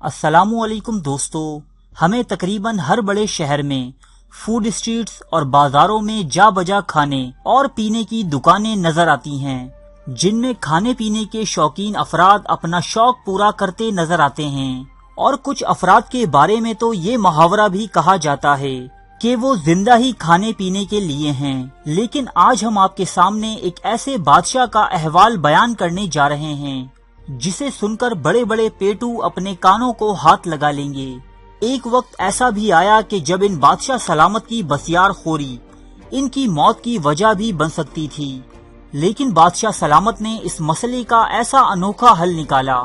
अस्सलामु अलैकुम दोस्तों, हमें तकरीबन हर बड़े शहर में फूड स्ट्रीट्स और बाजारों में जा बजा खाने और पीने की दुकानें नजर आती हैं, जिनमें खाने पीने के शौकीन अफराद अपना शौक पूरा करते नजर आते हैं। और कुछ अफराद के बारे में तो ये मुहावरा भी कहा जाता है कि वो जिंदा ही खाने पीने के लिए हैं। लेकिन आज हम आपके सामने एक ऐसे बादशाह का अहवाल बयान करने जा रहे हैं जिसे सुनकर बड़े बड़े पेटू अपने कानों को हाथ लगा लेंगे। एक वक्त ऐसा भी आया कि जब इन बादशाह सलामत की बसियार खोरी इनकी मौत की वजह भी बन सकती थी, लेकिन बादशाह सलामत ने इस मसले का ऐसा अनोखा हल निकाला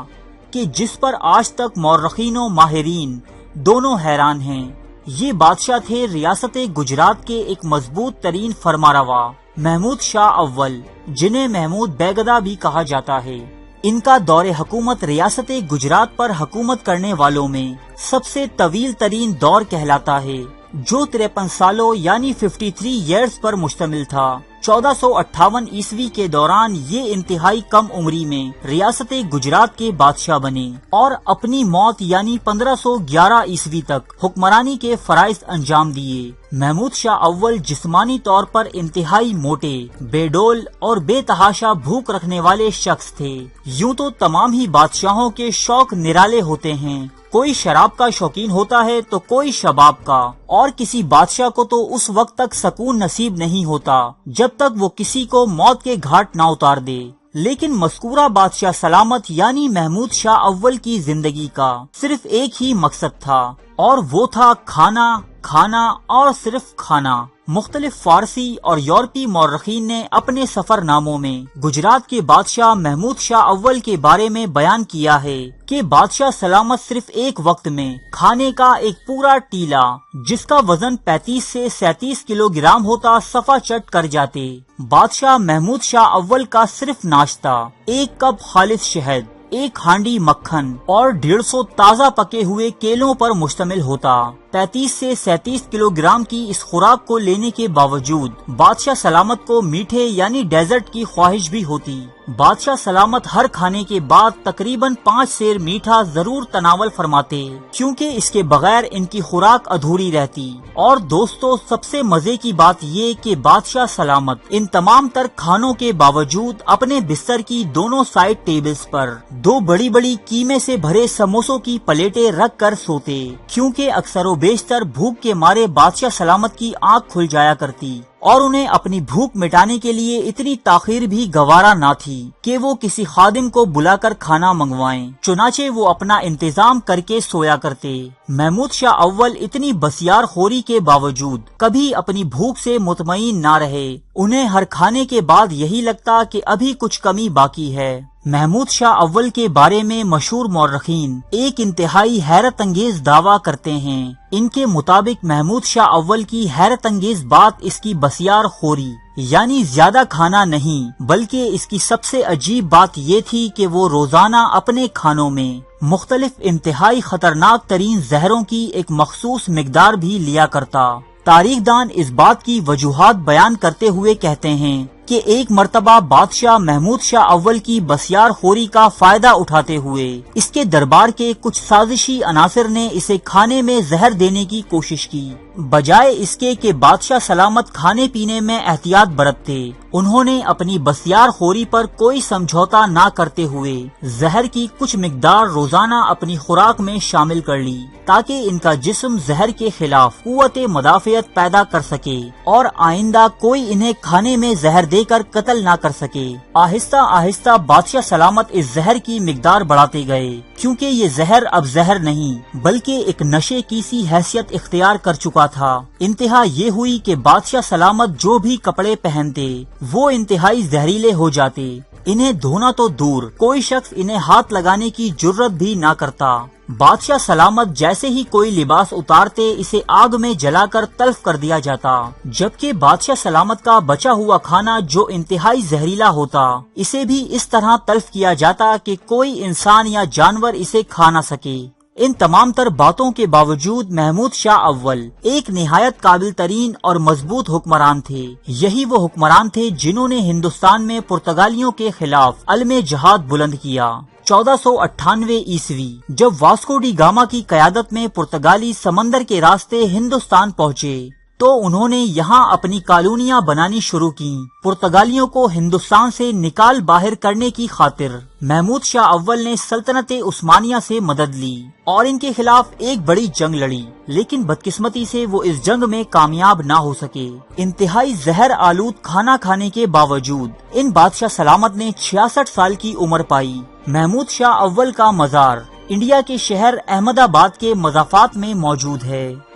कि जिस पर आज तक मौर्रखीन और माहिरीन दोनों हैरान हैं। ये बादशाह थे रियासत गुजरात के एक मजबूत तरीन फरमारवा महमूद शाह अव्वल, जिन्हें महमूद बेगदा भी कहा जाता है। इनका दौरे हुकूमत रियासत गुजरात पर हुकूमत करने वालों में सबसे तवील तरीन दौर कहलाता है, जो 53 सालों यानी 53 ईयर्स पर मुश्तमिल था। 1458 ईस्वी के दौरान ये इंतहाई कम उम्री में रियासत गुजरात के बादशाह बने और अपनी मौत यानी 1511 ईस्वी तक हुक्मरानी के फराइज अंजाम दिए। महमूद शाह अव्वल जिस्मानी तौर पर इंतहाई मोटे, बेडोल और बेतहाशा भूख रखने वाले शख्स थे। यूं तो तमाम ही बादशाहों के शौक निराले होते हैं, कोई शराब का शौकीन होता है तो कोई शबाब का, और किसी बादशाह को तो उस वक्त तक सुकून नसीब नहीं होता जब तक वो किसी को मौत के घाट ना उतार दे। लेकिन मस्कूरा बादशाह सलामत यानी महमूद शाह अव्वल की जिंदगी का सिर्फ एक ही मकसद था, और वो था खाना, खाना और सिर्फ खाना। मुख्तलिफ फारसी और यूरोपीय मौर्रखीन ने अपने सफरनामों में गुजरात के बादशाह महमूद शाह अव्वल के बारे में बयान किया है कि बादशाह सलामत सिर्फ एक वक्त में खाने का एक पूरा टीला, जिसका वजन 35 से 37 किलोग्राम होता, सफा चट कर जाते। बादशाह महमूद शाह अव्वल का सिर्फ नाश्ता एक कप खालिस शहद, एक हांडी मक्खन और 150 ताज़ा पके हुए केलों पर मुश्तमिल होता। 35 से 37 किलोग्राम की इस खुराक को लेने के बावजूद बादशाह सलामत को मीठे यानी डेजर्ट की ख्वाहिश भी होती। बादशाह सलामत हर खाने के बाद तकरीबन 5 सेर मीठा जरूर तनावल फरमाते, क्योंकि इसके बगैर इनकी खुराक अधूरी रहती। और दोस्तों, सबसे मजे की बात ये कि बादशाह सलामत इन तमाम तर खानों के बावजूद अपने बिस्तर की दोनों साइड टेबल्स पर 2 बड़ी बड़ी कीमे से भरे समोसों की प्लेटें रख कर सोते, क्योंकि अक्सर बेशतर भूख के मारे बादशाह सलामत की आंख खुल जाया करती और उन्हें अपनी भूख मिटाने के लिए इतनी ताखीर भी गवारा ना थी कि वो किसी खादिम को बुलाकर खाना मंगवाएं। चुनाचे वो अपना इंतजाम करके सोया करते। महमूद शाह अव्वल इतनी बसियार खोरी के बावजूद कभी अपनी भूख से मुतमईन ना रहे। उन्हें हर खाने के बाद यही लगता कि अभी कुछ कमी बाकी है। महमूद शाह अव्वल के बारे में मशहूर मौर्रखीन एक इंतहाई हैरत अंगेज दावा करते हैं। इनके मुताबिक महमूद शाह अव्वल की हैरत अंगेज बात इसकी बसियार खोरी यानी ज्यादा खाना नहीं, बल्कि इसकी सबसे अजीब बात ये थी कि वो रोजाना अपने खानों में मुख्तलिफ इंतहाई खतरनाक तरीन जहरों की एक मखसूस मिकदार भी लिया करता। तारीखदान इस बात की वजूहात बयान करते हुए कहते हैं कि एक मर्तबा बादशाह महमूद शाह अव्वल की बसियार खोरी का फायदा उठाते हुए इसके दरबार के कुछ साजिशी अनासिर ने इसे खाने में जहर देने की कोशिश की। बजाय इसके कि बादशाह सलामत खाने पीने में एहतियात बरतते, उन्होंने अपनी बसियार खोरी पर कोई समझौता ना करते हुए जहर की कुछ मिकदार रोजाना अपनी खुराक में शामिल कर ली, ताकि इनका जिस्म जहर के खिलाफ कुव्वत मुदाफियत पैदा कर सके और आइंदा कोई इन्हें खाने में जहर देकर कत्ल ना कर सके। आहिस्ता आहिस्ता बादशाह सलामत इस जहर की मिकदार बढ़ाते गए, क्योंकि ये जहर अब जहर नहीं बल्कि एक नशे की सी हैसियत इख्तियार कर चुका था। इंतहा ये हुई कि बादशाह सलामत जो भी कपड़े पहनते वो इंतहाई जहरीले हो जाते। इन्हें धोना तो दूर, कोई शख्स इन्हें हाथ लगाने की जुर्रत भी ना करता। बादशाह सलामत जैसे ही कोई लिबास उतारते इसे आग में जलाकर तल्फ कर दिया जाता, जबकि बादशाह सलामत का बचा हुआ खाना जो इंतहाई जहरीला होता इसे भी इस तरह तल्फ किया जाता कि कोई इंसान या जानवर इसे खा ना सके। इन तमाम तर बातों के बावजूद महमूद शाह अव्वल एक निहायत काबिल तरीन और मजबूत हुक्मरान थे। यही वो हुक्मरान थे जिन्होंने हिंदुस्तान में पुर्तगालियों के खिलाफ अलमे जहाद बुलंद किया। 1498 ईस्वी जब वास्को डी गामा की कयादत में पुर्तगाली समंदर के रास्ते हिंदुस्तान पहुँचे तो उन्होंने यहाँ अपनी कॉलोनियां बनानी शुरू की। पुर्तगालियों को हिंदुस्तान से निकाल बाहर करने की खातिर महमूद शाह अव्वल ने सल्तनत उस्मानिया से मदद ली और इनके खिलाफ एक बड़ी जंग लड़ी, लेकिन बदकिस्मती से वो इस जंग में कामयाब ना हो सके। इंतहाई जहर आलूद खाना खाने के बावजूद इन बादशाह सलामत ने 66 साल की उम्र पाई। महमूद शाह अव्वल का मजार इंडिया के शहर अहमदाबाद के मज़ाफात में मौजूद है।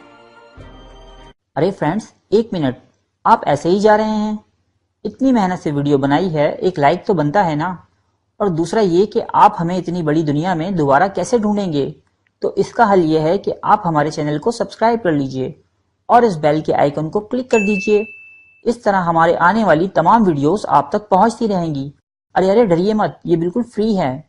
अरे फ्रेंड्स, एक मिनट, आप ऐसे ही जा रहे हैं? इतनी मेहनत से वीडियो बनाई है, एक लाइक तो बनता है ना। और दूसरा ये कि आप हमें इतनी बड़ी दुनिया में दोबारा कैसे ढूंढेंगे? तो इसका हल ये है कि आप हमारे चैनल को सब्सक्राइब कर लीजिए और इस बेल के आइकन को क्लिक कर दीजिए। इस तरह हमारे आने वाली तमाम वीडियोस आप तक पहुंचती रहेंगी। अरे डरिए मत, ये बिल्कुल फ्री है।